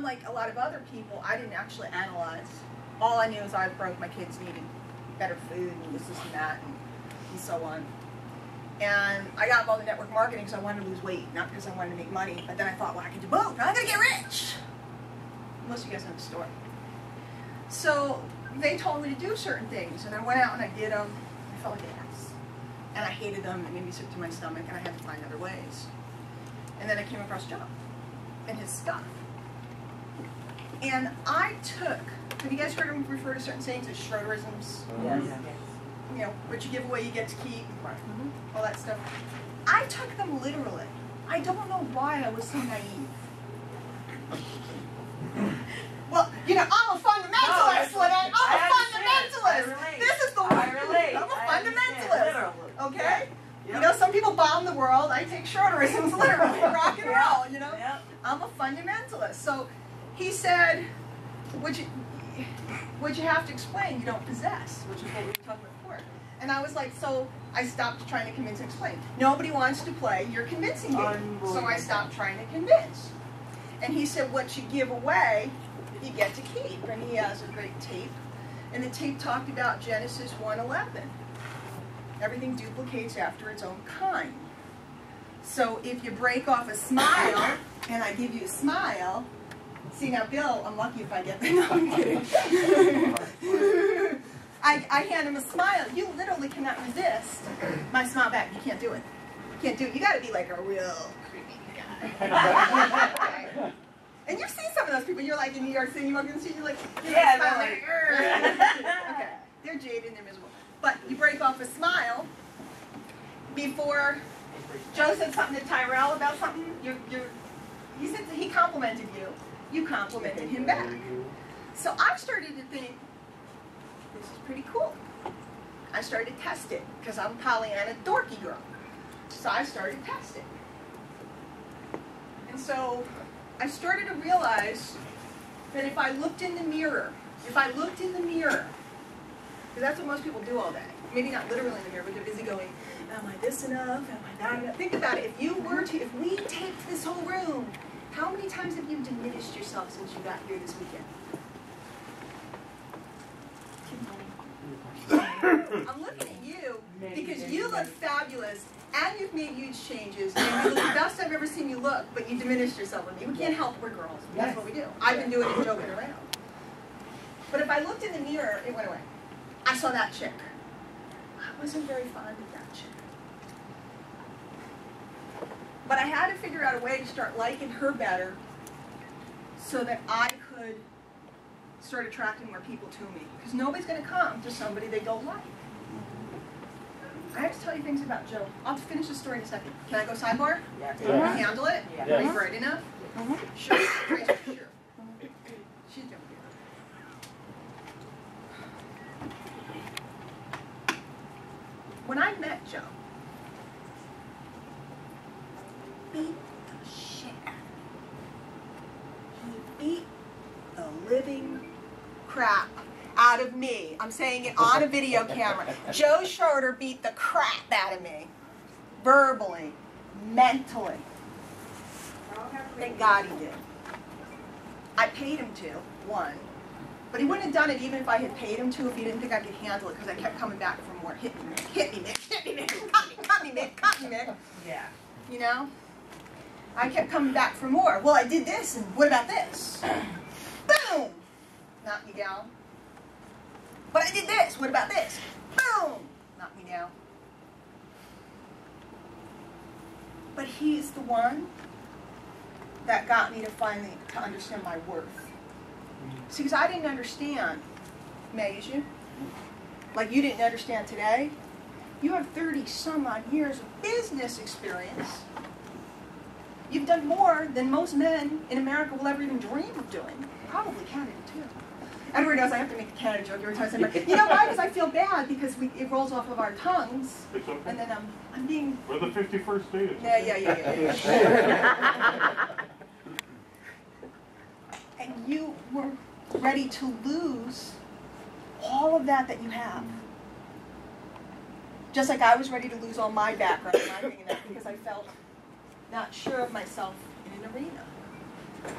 unlike a lot of other people, I didn't actually analyze. All I knew is I was broke, my kids needed better food and this and that and so on. And I got involved in network marketing because I wanted to lose weight, not because I wanted to make money. But then I thought, well, I can do both. I'm going to get rich. Most of you guys know the story. So they told me to do certain things, and I went out and I did them. I felt like an ass. And I hated them. It made me sick to my stomach, and I had to find other ways. And then I came across Joe and his stuff. And I took, have you guys heard him refer to certain sayings as Schroederisms? Yes. You know, what you give away, you get to keep, all that stuff. I took them literally. I don't know why I was so naive. Well, you know, I'm a fundamentalist, Lynette. I'm a fundamentalist. This is the word. I'm a fundamentalist. Okay? You know, some people bomb the world. I take Schroederisms literally, rock and roll, you know? I'm a fundamentalist. So he said, what you have to explain, you don't possess, which is what we were talking about before. And I was like, so I stopped trying to convince and explain. Nobody wants to play your convincing game. So I stopped trying to convince. And he said, what you give away, you get to keep. And he has a great tape. And the tape talked about Genesis 1:11. Everything duplicates after its own kind. So if you break off a smile, and I give you a smile, see now, Bill, I'm lucky if I get that. No, I'm kidding. I hand him a smile. You literally cannot resist my smile back. You can't do it. You can't do it. You got to be like a real creepy guy. And you've seen some of those people. You're like in New York City, you walk in the street, you're like, yeah, like, okay, they're jaded and they're miserable. But you break off a smile before Joe said something to Tyrell about something. He said he complimented you. You complimented him back. So I started to think, this is pretty cool. I started to test it because I'm Pollyanna dorky girl. So I started testing. And so I started to realize that if I looked in the mirror, because that's what most people do all day. Maybe not literally in the mirror, but they're busy going, am I this enough? Am I that enough? Think about it. If we taped this whole room, how many times have you diminished yourself since you got here this weekend? I'm looking at you because you look fabulous and you've made huge changes and you look the best I've ever seen you look, but you diminished yourself with me. We can't help, we're girls. That's what we do. I've been doing it and joking around. But if I looked in the mirror, it went away. I saw that chick. I wasn't very fond of that chick. But I had to figure out a way to start liking her better so that I could start attracting more people to me. Because nobody's going to come to somebody they don't like. I have to tell you things about Joe. I'll finish the story in a second. Can I go sidebar? Yeah. Can I handle it? Yeah. Are you bright enough? Sure. Sure. She's doing good. When I met Joe, he beat the shit out of me. He beat the living crap out of me. I'm saying it on a video camera. Joe Schroeder beat the crap out of me. Verbally, mentally. Thank God he did. I paid him to, one. But he wouldn't have done it even if I had paid him to if he didn't think I could handle it because I kept coming back for more. Hit me, Mick. Hit me, Mick. Hit me, Mick. Cut me, Mick. Cut me, Mick. Yeah. You know? I kept coming back for more. Well, I did this, and what about this? Boom! Knock me down. But I did this. What about this? Boom! Knock me down. But he's the one that got me to finally to understand my worth. See, because I didn't understand, May, is you? Like you didn't understand today. You have 30 some odd years of business experience. You've done more than most men in America will ever even dream of doing. Probably Canada too. Everybody knows I have to make a Canada joke every time I say it. You know why? Because I feel bad because it rolls off of our tongues. It's okay. And then I'm being... We're the 51st state. Yeah. And you were ready to lose all of that you have. Just like I was ready to lose all my background and my thing and that because I felt not sure of myself in an arena.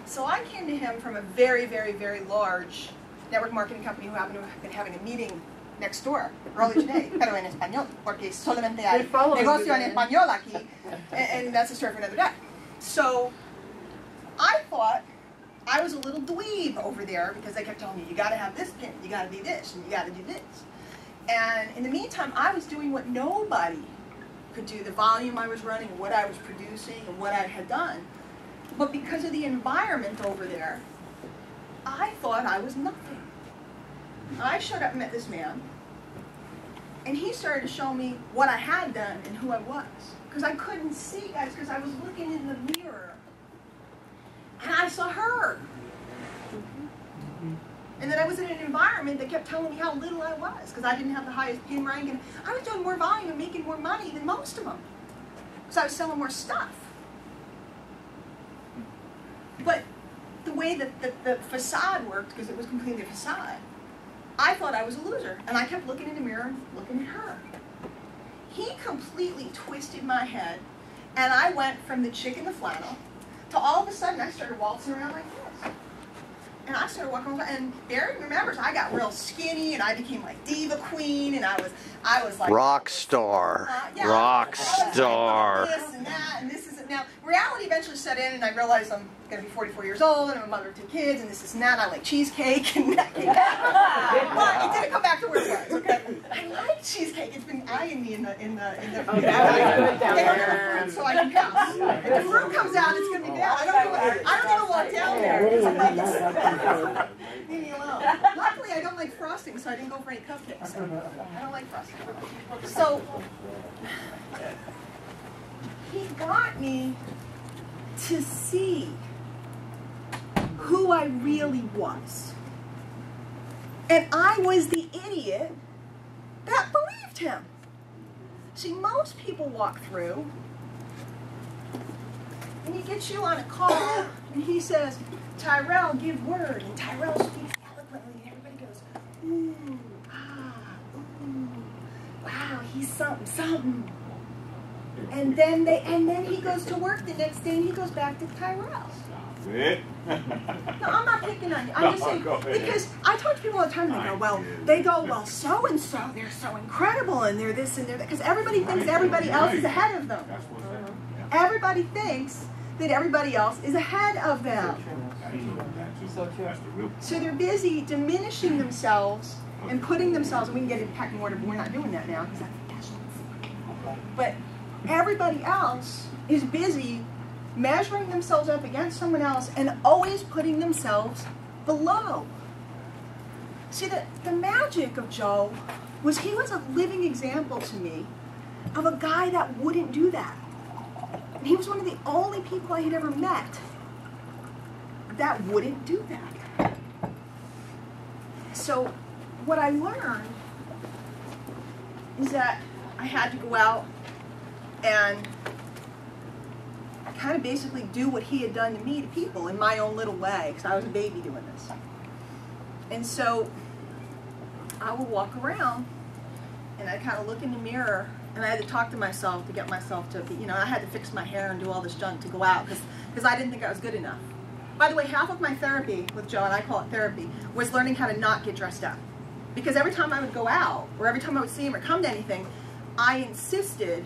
So I came to him from a very, very, very large network marketing company who happened to have been having a meeting next door earlier today, pero en español, porque solamente hay negocio en español aquí, and that's a story for another day. So I thought I was a little dweeb over there because they kept telling me, you got to have this pin, you got to be this, and you got to do this. And in the meantime, I was doing what nobody could do, the volume I was running, and what I was producing, and what I had done. But because of the environment over there, I thought I was nothing. I showed up and met this man, and he started to show me what I had done and who I was. Because I couldn't see, guys, because I was looking in the mirror, and I saw her. And then I was in an environment that kept telling me how little I was, because I didn't have the highest pin rank, and I was doing more volume and making more money than most of them. So I was selling more stuff. But the way that the facade worked, because it was completely a facade, I thought I was a loser. And I kept looking in the mirror and looking at her. He completely twisted my head, and I went from the chick in the flannel to all of a sudden I started waltzing around like this. And I started walking around, and Barry remembers I got real skinny, and I became like diva queen, and I was like rockstar, yeah, rockstar. This and that, and this isn't now. Reality eventually set in, and I realized I'm going to be 44 years old, and I'm a mother of 2 kids, and this is that. I like cheesecake, and that came back. But it didn't come back to where it was. Okay, I like cheesecake. It's been eyeing me in the so I can pass. If the fruit comes out, it's going to be bad. I don't even walk down there. Leave me alone. Luckily, I don't like frosting, so I didn't go for any cupcakes. I don't like frosting. So he got me to see who I really was. And I was the idiot that believed him. See, most people walk through, and he gets you on a call, and he says, Tyrell, give word, and Tyrell speaks eloquently, and everybody goes, ooh, ah, ooh, wow, he's something, something. And then he goes to work the next day, and he goes back to Tyrell. No, I'm not picking on you. I'm just saying, because I talk to people all the time, and they go, well, so-and-so, they're so incredible, and they're this and they're that, because everybody thinks everybody else is ahead of them. Everybody thinks that everybody else is ahead of them. So they're busy diminishing themselves and putting themselves, and we can get into pecking order, but we're not doing that now, because that's but everybody else is busy measuring themselves up against someone else and always putting themselves below. See, the magic of Joe was he was a living example to me of a guy that wouldn't do that. And he was one of the only people I had ever met that wouldn't do that. So what I learned is that I had to go out and kind of basically do what he had done to me to people in my own little way, because I was a baby doing this. And so I would walk around and I'd kind of look in the mirror, and I had to talk to myself to get myself to be, I had to fix my hair and do all this junk to go out because I didn't think I was good enough. By the way, half of my therapy with Joe, and I call it therapy, was learning how to not get dressed up. Because every time I would go out, or every time I would see him or come to anything, I insisted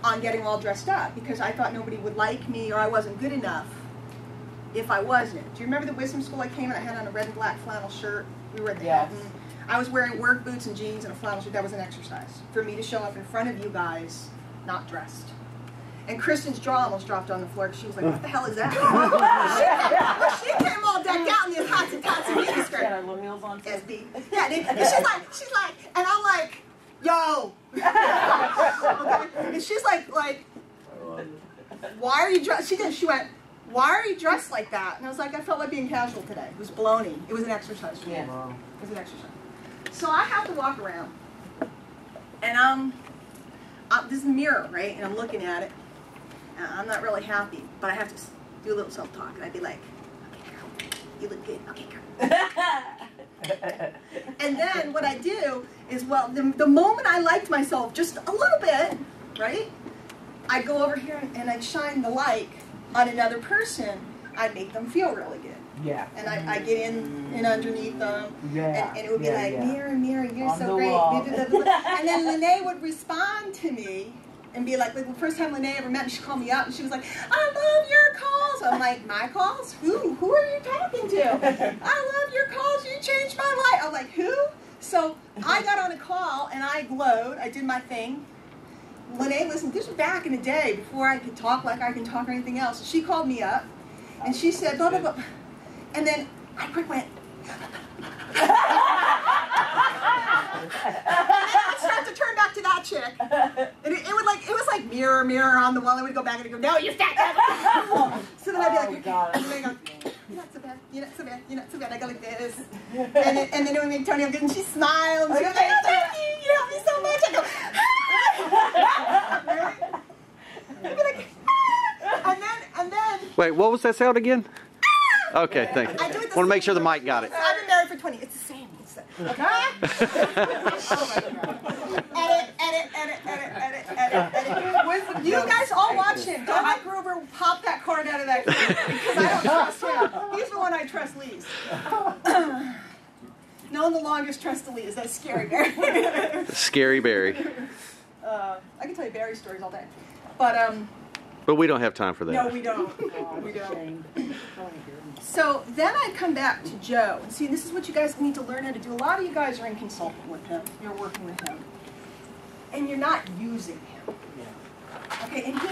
on getting all dressed up because I thought nobody would like me or I wasn't good enough if I wasn't. Do you remember the wisdom school I came and I had on a red and black flannel shirt? We were at the Hilton. I was wearing work boots and jeans and a flannel shirt. That was an exercise for me to show up in front of you guys not dressed. And Kristen's jaw almost dropped on the floor because she was like, what the hell is that? she came all decked out in this hats and tats and mini skirt. Got low heels on. SB. Yeah, and she's like, and I'm like, yo. Okay? And she's like, why are you dressed? She went, why are you dressed like that? And I was like, I felt like being casual today. It was baloney. It was an exercise for me. It was an exercise. So I have to walk around, and this is the mirror, right? And I'm looking at it, and I'm not really happy, but I have to do a little self-talk, and I'd be like, okay, girl, you look good. Okay, girl. And then what I do is, well, the moment I liked myself just a little bit, right, I'd go over here and I'd shine the light on another person, I'd make them feel really good. Yeah. And I get in underneath them, Yeah. and it would be like, mirror, mirror, you're On so the great. wall. And then Lene would respond to me and be like the first time Lene ever met me, she called me up and she was like, I love your calls. I'm like, my calls? Who are you talking to? I love your calls, you changed my life. I'm like, who? So I got on a call and I glowed, I did my thing. Lene, listen, this was back in the day before I could talk like I can talk or anything else. She called me up and she said, blah, blah, blah. And then I quick went, and then I would start to turn back to that chick. And it was like mirror, mirror on the wall. I would go back and I'd go, no, you fat devil. So then I'd be like, and then I go, you're not so bad, you're not so bad, you're not so bad. I go like this. And then it would make Tony good and she smiled. And she was like, oh, thank you, you helped me so much. I go, really? I'd be like, and then. Wait, what was that sound again? Okay, thanks. I do it Want to make sure the mic got it. I've been married for 20. It's the same. Okay? Edit. You guys all watch him. Don't let Grover pop that card out of that kid because I don't trust him. He's the one I trust least. No one the longest trust the least. That's Scary Barry. Scary Barry. I can tell you Barry stories all day. But we don't have time for that. No, we don't. We don't. So then I come back to Joe and see, this is what you guys need to learn how to do. A lot of you guys are in consulting with him. You're working with him. And you're not using him. Okay, and he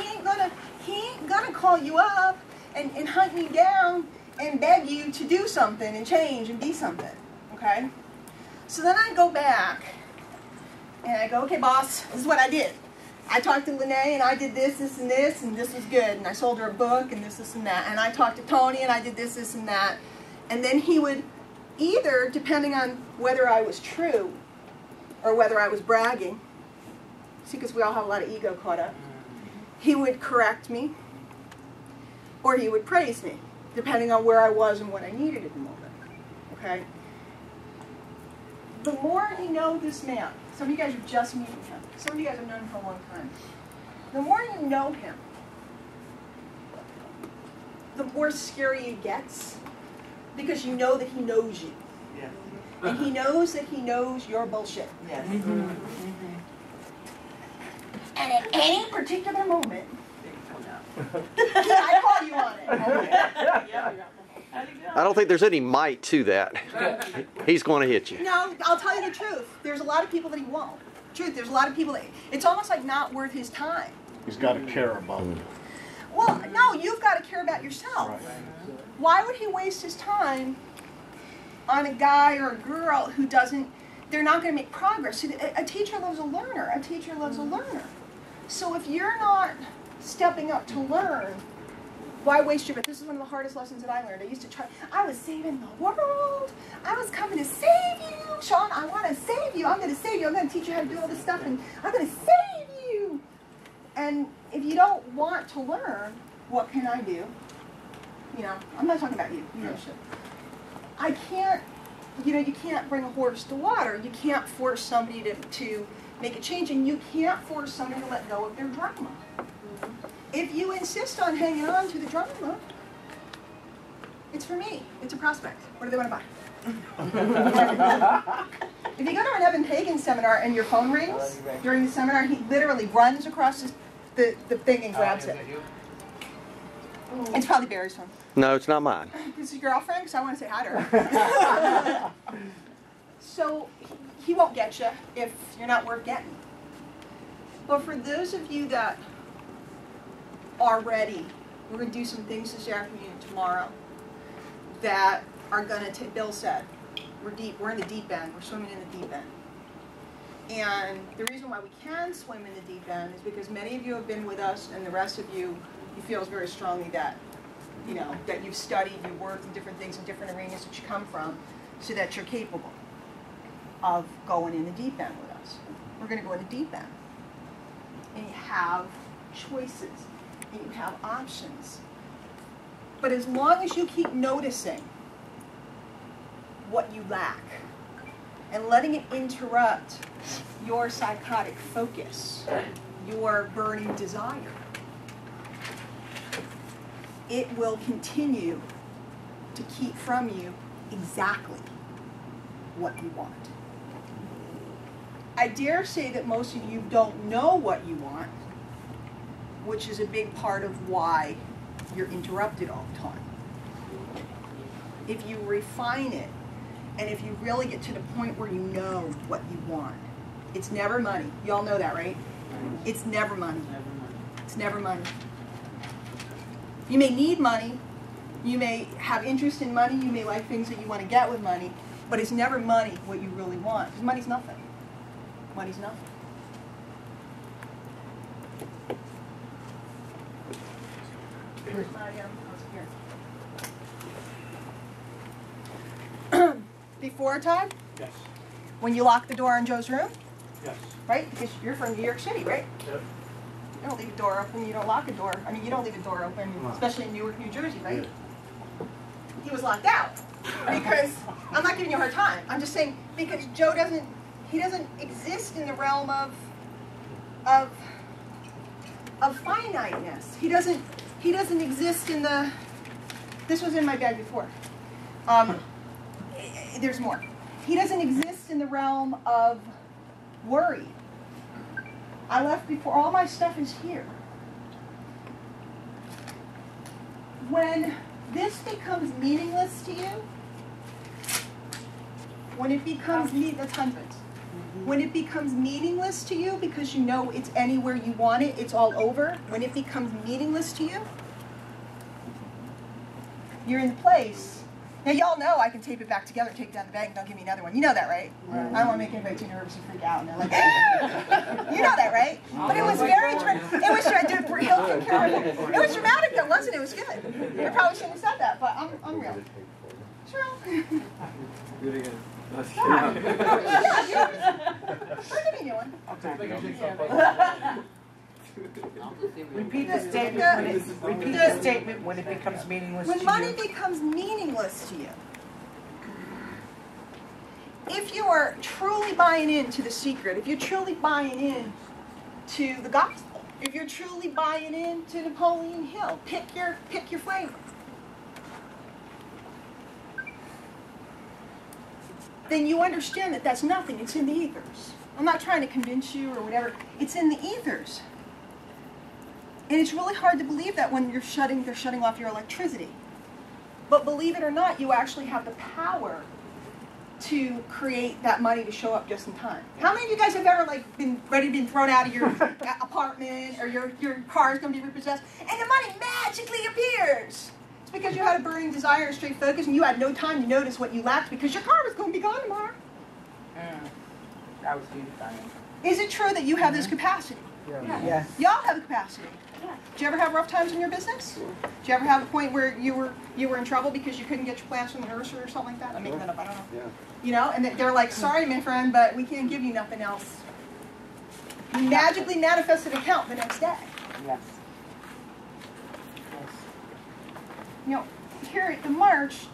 ain't gonna call you up and hunt you down and beg you to do something and change and be something. Okay? So then I go back and I go, okay, boss, this is what I did. I talked to Lene and I did this, and this was good. And I sold her a book and this, and that. And I talked to Tony and I did this, and that. And then he would either, depending on whether I was true or whether I was bragging, see, because we all have a lot of ego caught up, he would correct me or he would praise me, depending on where I was and what I needed at the moment. Okay? The more you know this man, some of you guys are just meeting him. Some of you guys have known him for a long time. The more you know him, the more scary it gets, because you know that he knows you. Yeah. And he knows that he knows your bullshit. Yes. And at any particular moment, I call you on it. I don't think there's any might to that. He's going to hit you. No, I'll tell you the truth. There's a lot of people that he won't. Truth, there's a lot of people that, it's almost like not worth his time. He's got to care about it. Well, no, you've got to care about yourself. Right. Why would he waste his time on a guy or a girl who doesn't, they're not going to make progress? See, a teacher loves a learner. A teacher loves a learner. So if you're not stepping up to learn, why waste your breath? This is one of the hardest lessons that I learned. I used to try, I was saving the world. I was coming to save you. Sean, I want to save you. I'm going to save you. I'm going to teach you how to do all this stuff, and I'm going to save you. And if you don't want to learn, what can I do? You know, I'm not talking about you. You know, I can't, you can't bring a horse to water. You can't force somebody to make a change, and you can't force somebody to let go of their drama. If you insist on hanging on to the drama, it's for me. It's a prospect. What do they want to buy? If you go to an Evan Hagen seminar and your phone rings during the seminar, he literally runs across the thing and grabs it. It's probably Barry's phone. No, it's not mine. This is your girlfriend, because I want to say hi to her. So he won't get you if you're not worth getting. But for those of you that are ready, we're going to do some things this afternoon and tomorrow that are going to, Bill said, we're in the deep end, we're swimming in the deep end. And the reason why we can swim in the deep end is because many of you have been with us, and the rest of you feels very strongly that, that you've studied, you've worked in different things in different arenas that you come from, so that you're capable of going in the deep end with us. We're going to go in the deep end. And you have choices, and you have options. But as long as you keep noticing what you lack and letting it interrupt your psychotic focus, your burning desire, it will continue to keep from you exactly what you want. I dare say that most of you don't know what you want, which is a big part of why you're interrupted all the time. If you refine it, and if you really get to the point where you know what you want, it's never money. You all know that, right? It's never money. It's never money. You may need money, you may have interest in money, you may like things that you want to get with money, but it's never money what you really want. Because money's nothing. Money's nothing. Here's my, here. Before time? Yes. When you lock the door in Joe's room? Yes. Right? Because you're from New York City, right? Yep. You don't leave a door open, you don't lock a door. I mean, you don't leave a door open, especially in Newark, New Jersey, right? Yeah. He was locked out. Because, I'm not giving you a hard time. I'm just saying, because Joe doesn't exist in the realm of finiteness. He doesn't exist in the, this was in my bag before. There's more. He doesn't exist in the realm of worry. I left before, all my stuff is here. When this becomes meaningless to you, when it becomes when it becomes meaningless to you because you know it's anywhere you want it, it's all over, when it becomes meaningless to you, you're in the place. Now y'all know I can tape it back together, take it down the bag, and don't give me another one. You know that, right? I don't want to make anybody too nervous and freak out. And they're like, you know that, right? But it was very, it was dramatic though, wasn't it? It was good. I probably shouldn't have said that, but I'm real. True. Do it again. I'll give you one. Repeat the statement when it becomes meaningless to you. When money becomes meaningless to you. If you are truly buying into the secret, if you're truly buying in to the gospel, if you're truly buying into Napoleon Hill, pick your flavor. Then you understand that that's nothing. It's in the ethers. I'm not trying to convince you or whatever. It's in the ethers. And it's really hard to believe that when they're shutting off your electricity. But believe it or not, you actually have the power to create that money to show up just in time. How many of you guys have ever been thrown out of your apartment, or your car is going to be repossessed, and the money magically appears? It's because you had a burning desire and straight focus, and you had no time to notice what you lacked because your car was going to be gone tomorrow. That was you, Diane. Is it true that you have this capacity? Yeah. Yes. Y'all have the capacity. Did you ever have rough times in your business? Did you ever have a point where you were in trouble because you couldn't get your plants from the nursery or something like that? I'm making that up, I don't know. Yeah. You know, and they're like, sorry, my friend, but we can't give you nothing else. You magically manifest an account the next day. Yes. You know, here at the March,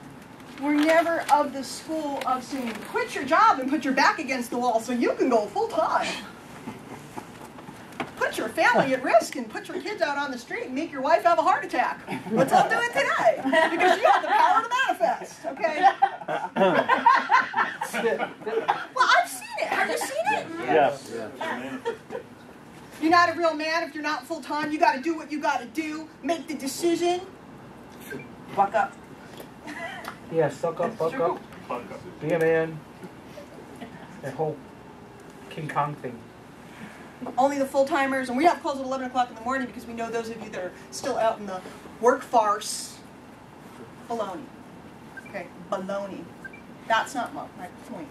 we're never of the school of saying, quit your job and put your back against the wall so you can go full time. Put your family at risk and put your kids out on the street and make your wife have a heart attack. Let's all do it today because you have the power to manifest, okay? Well, I've seen it. Have you seen it? Yes. You're not a real man if you're not full time. You got to do what you got to do. Make the decision. Buck up. Yeah, suck up, buck up, be a man. That whole King Kong thing. Only the full-timers, and we have calls at 11 o'clock in the morning because we know those of you that are still out in the work farce. Baloney. Okay, baloney. That's not my point.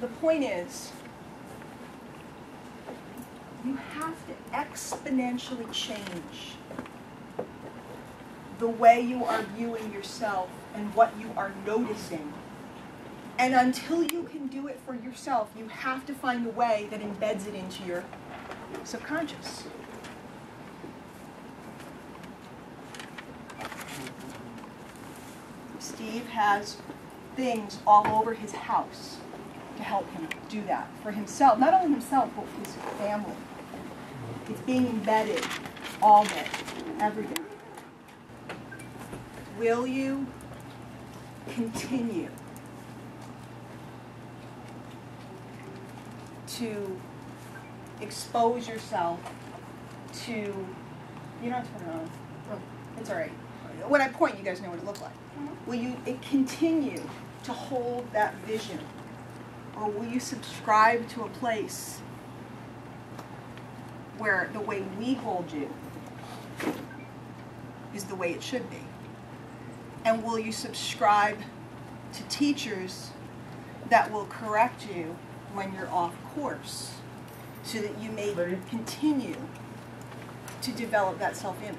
The point is, you have to exponentially change the way you are viewing yourself and what you are noticing. And until you can do it for yourself, you have to find a way that embeds it into your subconscious. Steve has things all over his house to help him do that for himself. Not only himself, but his family. It's being embedded all day, every day. will you continue to expose yourself to, you don't have to put it on. It's all right. When I point, you guys know what it looks like. Will you continue to hold that vision? Or will you subscribe to a place where the way we hold you is the way it should be? And will you subscribe to teachers that will correct you when you're off course so that you may continue to develop that self-image?